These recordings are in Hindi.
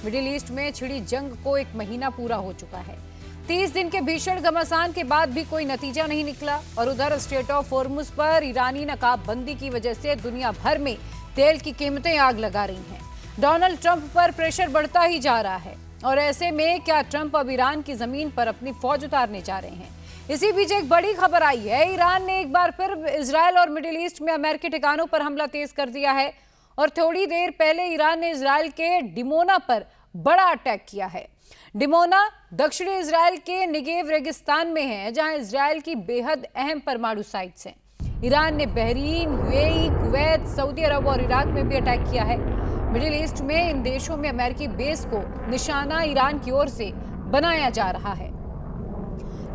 मिडिल ईस्ट में छिड़ी जंग को 1 महीना पूरा हो चुका है। 30 दिन के भीषण घमासान के बाद भी कोई नतीजा नहीं निकला और उधर स्ट्रेट ऑफ हॉर्मुज पर ईरानी नकाबबंदी की वजह से दुनिया भर में तेल की कीमतें आग लगा रही हैं। डोनाल्ड ट्रंप पर प्रेशर बढ़ता ही जा रहा है और ऐसे में क्या ट्रंप अब ईरान की जमीन पर अपनी फौज उतारने जा रहे हैं? इसी बीच एक बड़ी खबर आई है। ईरान ने एक बार फिर इजरायल और मिडिल ईस्ट में अमेरिकी ठिकानों पर हमला तेज कर दिया है और थोड़ी देर पहले ईरान ने इजरायल के डिमोना पर बड़ा अटैक किया है। डिमोना दक्षिणी इजरायल के निगेव रेगिस्तान में है, जहां इजरायल की बेहद अहम परमाणु साइट्स हैं। ईरान ने बहरीन, यूएई, कुवैत, सऊदी अरब और इराक में भी अटैक किया है। मिडिल ईस्ट में इन देशों में अमेरिकी बेस को निशाना ईरान की ओर से बनाया जा रहा है।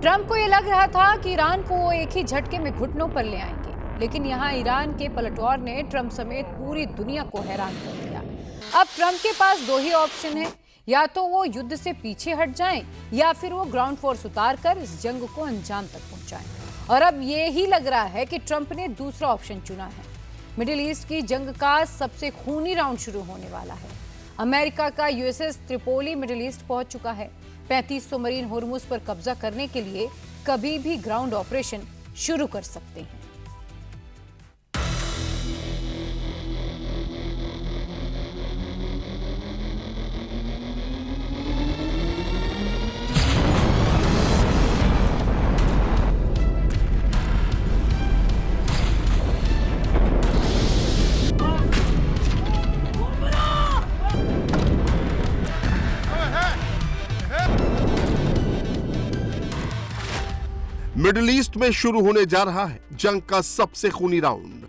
ट्रंप को यह लग रहा था कि ईरान को वो एक ही झटके में घुटनों पर ले आएंगे, लेकिन यहां ईरान के पलटवार ने ट्रंप समेत पूरी दुनिया को हैरान कर दिया। अब ट्रंप के पास 2 ही ऑप्शन है, या तो वो युद्ध से पीछे हट जाएं या फिर वो ग्राउंड फोर्स उतारकर इस जंग को अंजाम तक पहुंचाएं। और अब ये ही लग रहा है कि ट्रंप ने दूसरा ऑप्शन चुना है। मिडिल ईस्ट की जंग का सबसे खूनी राउंड शुरू होने वाला है। अमेरिका का यूएसएस त्रिपोली मिडिल ईस्ट पहुंच चुका है। 3500 मरीन हॉर्मुज पर कब्जा करने के लिए कभी भी ग्राउंड ऑपरेशन शुरू कर सकते हैं। मिडिल ईस्ट में शुरू होने जा रहा है जंग का सबसे खूनी राउंड।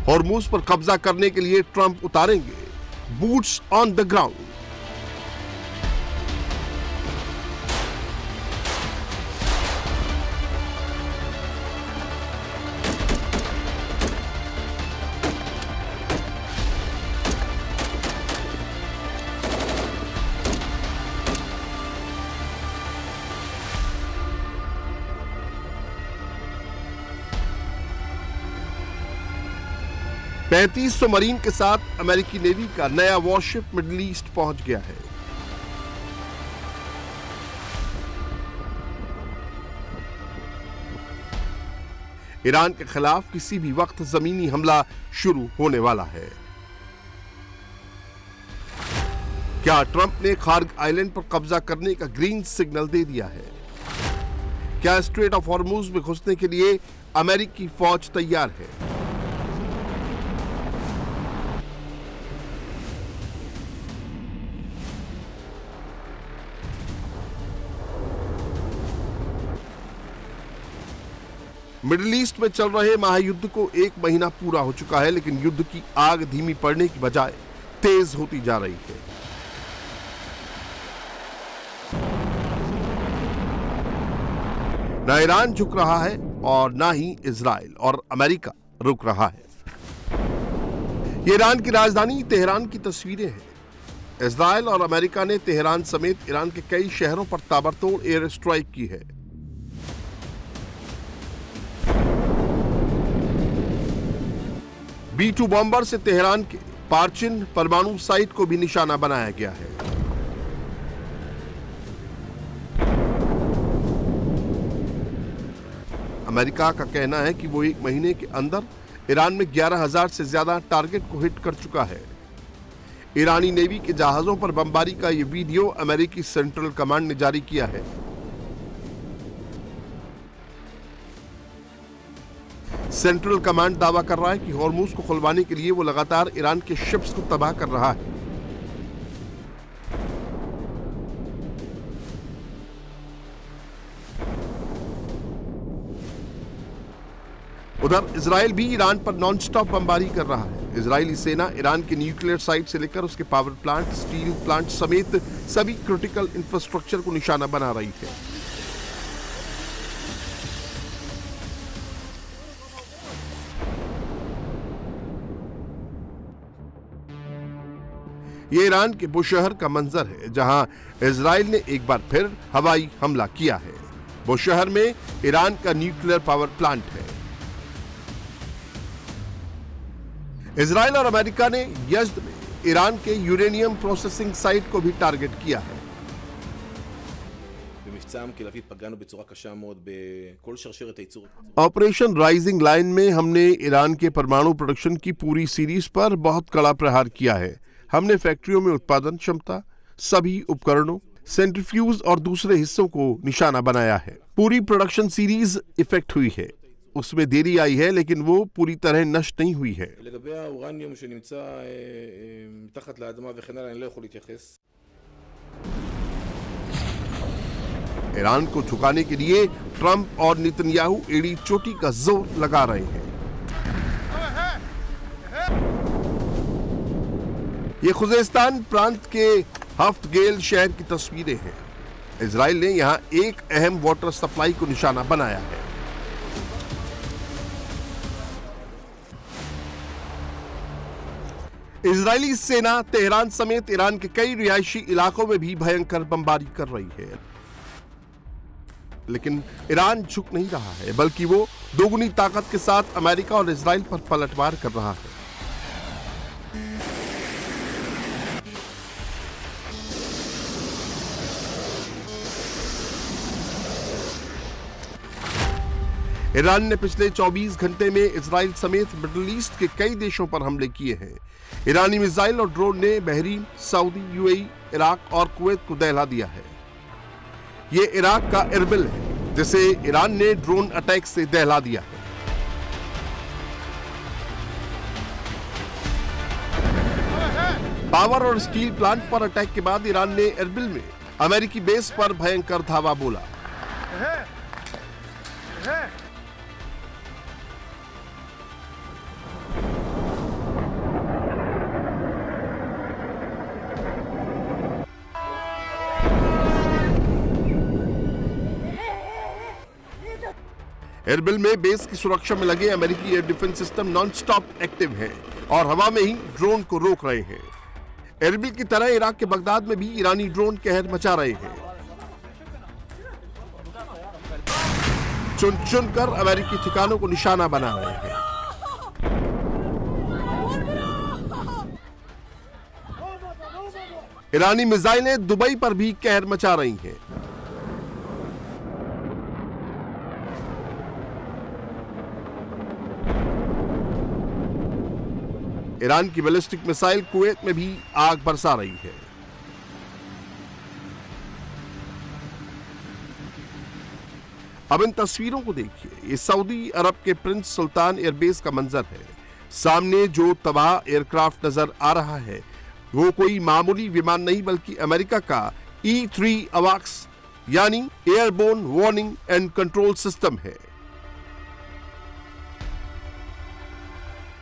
हॉर्मुज पर कब्जा करने के लिए ट्रंप उतारेंगे boots on the ground. $3500 marine के साथ अमेरिकी नेवी का नया वॉरशिप मिडिल ईस्ट पहुंच गया है। ईरान के खिलाफ किसी भी वक्त जमीनी हमला शुरू होने वाला है। क्या ट्रंप ने खार्ग आइलैंड पर कब्जा करने का ग्रीन सिग्नल दे दिया है? क्या स्ट्रेट ऑफ हॉर्मुज में घुसने के लिए अमेरिकी फौज तैयार है? मिडिल ईस्ट में चल रहे महायुद्ध को 1 महीना पूरा हो चुका है, लेकिन युद्ध की आग धीमी पड़ने की बजाय तेज होती जा रही है। न ईरान झुक रहा है और न ही इजराइल और अमेरिका रुक रहा है। ये ईरान की राजधानी तेहरान की तस्वीरें हैं। इजराइल और अमेरिका ने तेहरान समेत ईरान के कई शहरों पर ताबड़तोड़ एयर स्ट्राइक की है। B-2 बॉम्बर से तेहरान के पार्चिन परमाणु साइट को भी निशाना बनाया गया है। अमेरिका का कहना है कि वो 1 महीने के अंदर ईरान में 11,000 से ज्यादा टारगेट को हिट कर चुका है। ईरानी नेवी के जहाजों पर बमबारी का ये वीडियो अमेरिकी सेंट्रल कमांड ने जारी किया है। सेंट्रल कमांड दावा कर रहा है कि हॉर्मुज को खुलवाने के लिए वो लगातार ईरान के शिप्स को तबाह कर रहा है। उधर इजराइल भी ईरान पर नॉनस्टॉप बमबारी कर रहा है। इजरायली सेना ईरान के न्यूक्लियर साइट से लेकर उसके पावर प्लांट, स्टील प्लांट समेत सभी क्रिटिकल इंफ्रास्ट्रक्चर को निशाना बना रही है। ये ईरान के बुशहर का मंजर है, जहां इजराइल ने एक बार फिर हवाई हमला किया है। बुशहर में ईरान का न्यूक्लियर पावर प्लांट है। इजराइल और अमेरिका ने यज़्द में ईरान के यूरेनियम प्रोसेसिंग साइट को भी टारगेट किया है। ऑपरेशन राइजिंग लाइन में हमने ईरान के परमाणु प्रोडक्शन की पूरी सीरीज पर बहुत कड़ा प्रहार किया है। हमने फैक्ट्रियों में उत्पादन क्षमता, सभी उपकरणों, सेंट्रीफ्यूज और दूसरे हिस्सों को निशाना बनाया है। पूरी प्रोडक्शन सीरीज इफेक्ट हुई है। उसमें देरी आई है, लेकिन वो पूरी तरह नष्ट नहीं हुई है। ईरान को झुकाने के लिए ट्रंप और नेतन्याहू एड़ी चोटी का जोर लगा रहे हैं। ये खुजेस्तान प्रांत के हफ्तगेल शहर की तस्वीरें हैं। इजराइल ने यहां एक अहम वाटर सप्लाई को निशाना बनाया है। इजरायली सेना तेहरान समेत ईरान के कई रिहायशी इलाकों में भी भयंकर बमबारी कर रही है, लेकिन ईरान झुक नहीं रहा है, बल्कि वो दोगुनी ताकत के साथ अमेरिका और इजराइल पर पलटवार कर रहा है। ईरान ने पिछले 24 घंटे में इजराइल समेत मिडिल ईस्ट के कई देशों पर हमले किए हैं। ईरानी मिसाइल और ड्रोन ने बहरीन, सऊदी, यूएई, इराक और कुवैत को दहला दिया है। ये इराक का इरबिल है, जिसे ईरान ने ड्रोन अटैक से दहला दिया है। पावर और स्टील प्लांट पर अटैक के बाद ईरान ने इरबिल में अमेरिकी बेस पर भयंकर धावा बोला। एरबिल में बेस की सुरक्षा में लगे अमेरिकी air defence system non-stop active हैं और हवा में ही ड्रोन को रोक रहे हैं। एरबिल की तरह इराक के बगदाद में भी ईरानी ड्रोन कहर मचा रहे हैं। चुन चुन कर अमेरिकी ठिकानों को निशाना बना रहे हैं। ईरानी मिसाइलें दुबई पर भी कहर मचा रही हैं। ईरान की बैलिस्टिक मिसाइल कुवैत में भी आग बरसा रही है। अब इन तस्वीरों को देखिए। ये सऊदी अरब के प्रिंस सुल्तान एयरबेस का मंजर है। सामने जो तबाह एयरक्राफ्ट नजर आ रहा है, वो कोई मामूली विमान नहीं, बल्कि अमेरिका का E-3 अवाक्स यानी airborne warning and control system है।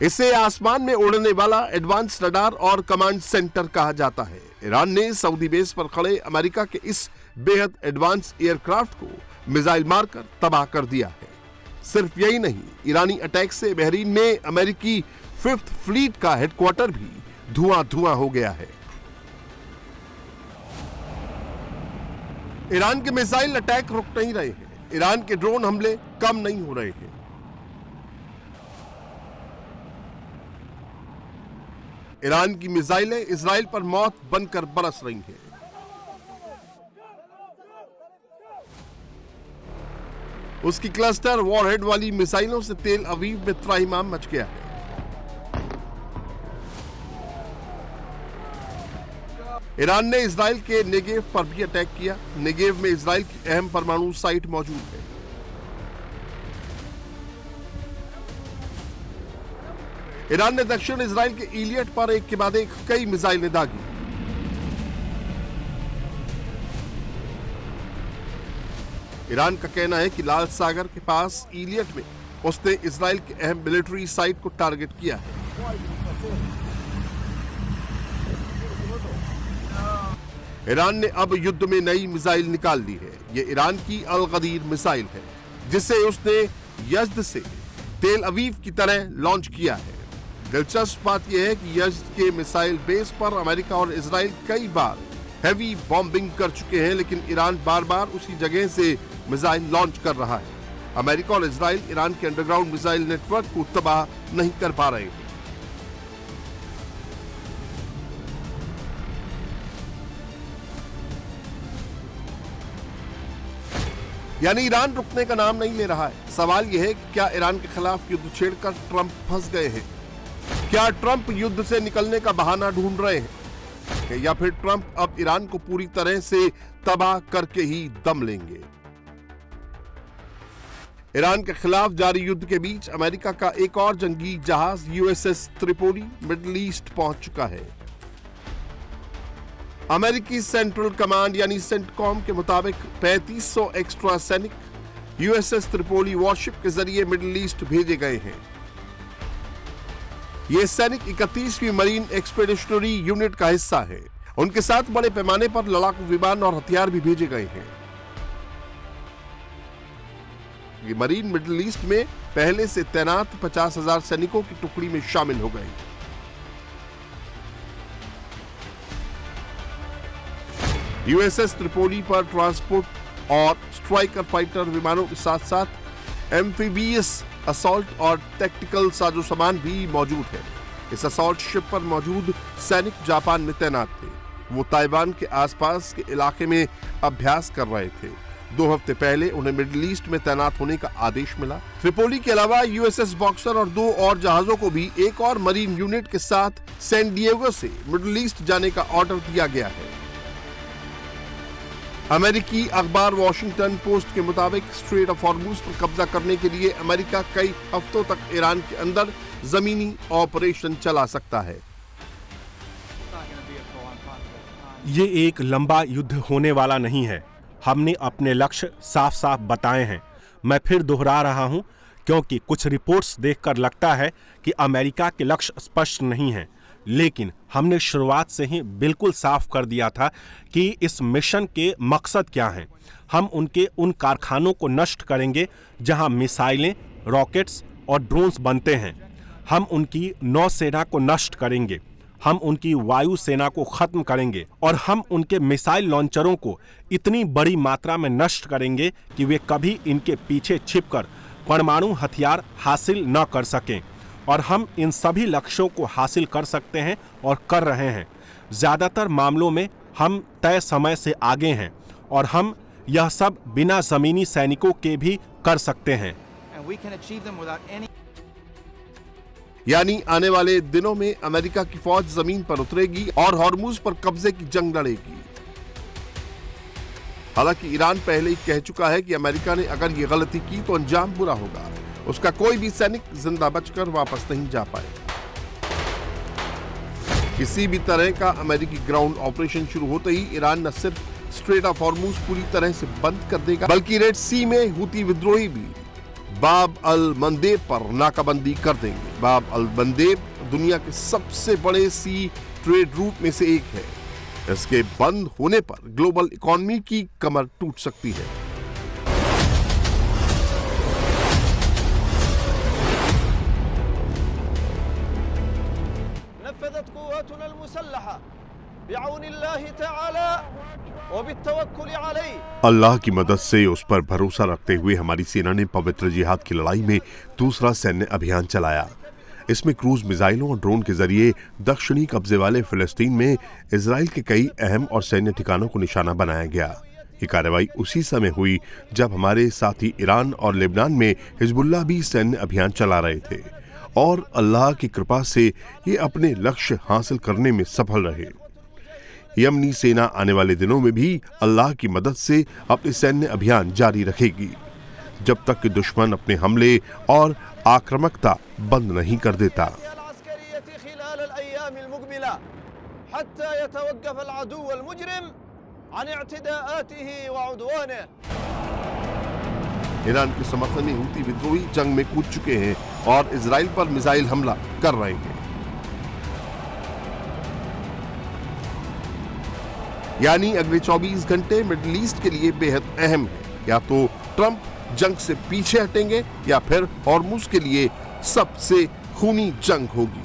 इसे आसमान में उड़ने वाला एडवांस रडार और कमांड सेंटर कहा जाता है। ईरान ने सऊदी बेस पर खड़े अमेरिका के इस बेहद एडवांस एयरक्राफ्ट को मिसाइल मारकर तबाह कर दिया है। सिर्फ यही नहीं, ईरानी अटैक से बहरीन में अमेरिकी 5th फ्लीट का हेडक्वार्टर भी धुआं हो गया है। ईरान के मिसाइल अटैक रुक नहीं रहे हैं। ईरान के ड्रोन हमले कम नहीं हो रहे हैं। ईरान की मिसाइलें इजराइल पर मौत बनकर बरस रही हैं। उसकी क्लस्टर वॉरहेड वाली मिसाइलों से तेल अवीव में त्राहिमाम मच गया है। ईरान ने इजराइल के नेगेव पर भी अटैक किया। नेगेव में इजराइल की अहम परमाणु साइट मौजूद है। ईरान ने दक्षिण इजराइल के इलियट पर एक के बाद एक कई मिसाइलें दागी। ईरान का कहना है कि लाल सागर के पास इलियट में उसने इजराइल के अहम मिलिट्री साइट को टारगेट किया है। ईरान ने अब युद्ध में नई मिसाइल निकाल ली है। ये ईरान की अल गदीर मिसाइल है, जिसे उसने यज़्द से तेल अवीव की तरह लॉन्च किया है। दिलचस्प बात यह है कि यज़्द के मिसाइल बेस पर अमेरिका और इजराइल कई बार हैवी बॉम्बिंग कर चुके हैं, लेकिन ईरान बार बार उसी जगह से मिसाइल लॉन्च कर रहा है। अमेरिका और इजराइल ईरान के अंडरग्राउंड मिसाइल नेटवर्क को तबाह नहीं कर पा रहे हैं। यानी ईरान रुकने का नाम नहीं ले रहा है। सवाल यह है कि क्या ईरान के खिलाफ युद्ध छेड़कर ट्रंप फंस गए हैं? क्या ट्रंप युद्ध से निकलने का बहाना ढूंढ रहे हैं, या फिर ट्रंप अब ईरान को पूरी तरह से तबाह करके ही दम लेंगे? ईरान के खिलाफ जारी युद्ध के बीच अमेरिका का एक और जंगी जहाज यूएसएस त्रिपोली मिडिल ईस्ट पहुंच चुका है। अमेरिकी सेंट्रल कमांड यानी सेंटकॉम के मुताबिक 3500 एक्स्ट्रा सैनिक यूएसएस त्रिपोली वॉरशिप के जरिए मिडिल ईस्ट भेजे गए हैं। ये सैनिक 31वीं मरीन एक्सपेडिशनरी यूनिट का हिस्सा है। उनके साथ बड़े पैमाने पर लड़ाकू विमान और हथियार भी भेजे गए हैं। ये मरीन मिडिल ईस्ट में पहले से तैनात 50,000 सैनिकों की टुकड़ी में शामिल हो गए। यूएसएस त्रिपोली पर ट्रांसपोर्ट और स्ट्राइकर फाइटर विमानों के साथ साथ एम्फीबियस असॉल्ट और टैक्टिकल साजो सामान भी मौजूद है। इस असॉल्ट शिप पर मौजूद सैनिक जापान में तैनात थे। वो ताइवान के आसपास के इलाके में अभ्यास कर रहे थे। 2 हफ्ते पहले उन्हें मिडिल ईस्ट में तैनात होने का आदेश मिला। त्रिपोली के अलावा यूएसएस बॉक्सर और 2 और जहाजों को भी एक और मरीन यूनिट के साथ सैन डिएगो से मिडिल ईस्ट जाने का ऑर्डर दिया गया है। अमेरिकी अखबार वॉशिंगटन पोस्ट के मुताबिक स्ट्रेट ऑफ हॉर्मुज पर कब्जा करने के लिए अमेरिका कई हफ्तों तक ईरान के अंदर जमीनी ऑपरेशन चला सकता है। ये एक लंबा युद्ध होने वाला नहीं है। हमने अपने लक्ष्य साफ साफ बताए हैं। मैं फिर दोहरा रहा हूं, क्योंकि कुछ रिपोर्ट्स देखकर लगता है कि अमेरिका के लक्ष्य स्पष्ट नहीं हैं। लेकिन हमने शुरुआत से ही बिल्कुल साफ कर दिया था कि इस मिशन के मकसद क्या हैं। हम उनके उन कारखानों को नष्ट करेंगे जहां मिसाइलें, रॉकेट्स और ड्रोन्स बनते हैं। हम उनकी नौसेना को नष्ट करेंगे, हम उनकी वायु सेना को खत्म करेंगे और हम उनके मिसाइल लॉन्चरों को इतनी बड़ी मात्रा में नष्ट करेंगे कि वे कभी इनके पीछे छिपकर परमाणु हथियार हासिल न कर सकें। और हम इन सभी लक्ष्यों को हासिल कर सकते हैं और कर रहे हैं। ज़्यादातर मामलों में हम तय समय से आगे हैं और हम यह सब बिना ज़मीनी सैनिकों के भी कर सकते हैं। यानी आने वाले दिनों में अमेरिका की फौज जमीन पर उतरेगी और हॉर्मुज पर कब्जे की जंग लड़ेगी। हालांकि ईरान पहले ही कह चुका है कि अमेरिका ने अगर ये गलती की तो अंजाम बुरा होगा। उसका कोई भी सैनिक जिंदा बचकर वापस नहीं जा पाए। किसी भी तरह का अमेरिकी ग्राउंड ऑपरेशन शुरू होते ही ईरान न सिर्फ स्ट्रेट ऑफ हॉर्मुज पूरी तरह से बंद कर देगा, बल्कि रेड सी में हुती विद्रोही भी बाब अल मंदेब पर नाकाबंदी कर देंगे। बाब अल मंदेब दुनिया के सबसे बड़े सी ट्रेड रूट में से एक है। इसके बंद होने पर ग्लोबल इकोनॉमी की कमर टूट सकती है। अल्लाह की मदद से उस पर भरोसा रखते हुए हमारी सेना ने पवित्र जिहाद की लड़ाई में दूसरा सैन्य अभियान चलाया। इसमें क्रूज मिसाइलों और ड्रोन के जरिए दक्षिणी कब्जे वाले फिलिस्तीन में इजराइल के कई अहम और सैन्य ठिकानों को निशाना बनाया गया। ये कार्रवाई उसी समय हुई जब हमारे साथी ईरान और लेबनान में हिजबुल्लाह भी सैन्य अभियान चला रहे थे, और अल्लाह की कृपा से ये अपने लक्ष्य हासिल करने में सफल रहे। यमनी सेना आने वाले दिनों में भी अल्लाह की मदद से अपने सैन्य अभियान जारी रखेगी, जब तक कि दुश्मन अपने हमले और आक्रामकता बंद नहीं कर देता। ईरान के समर्थन में हूती विद्रोही जंग में कूद चुके हैं और इजराइल पर मिसाइल हमला कर रहे हैं। यानी अगले 24 घंटे मिडिल ईस्ट के लिए बेहद अहम है। या तो ट्रंप जंग से पीछे हटेंगे या फिर हॉर्मुज के लिए सबसे खूनी जंग होगी।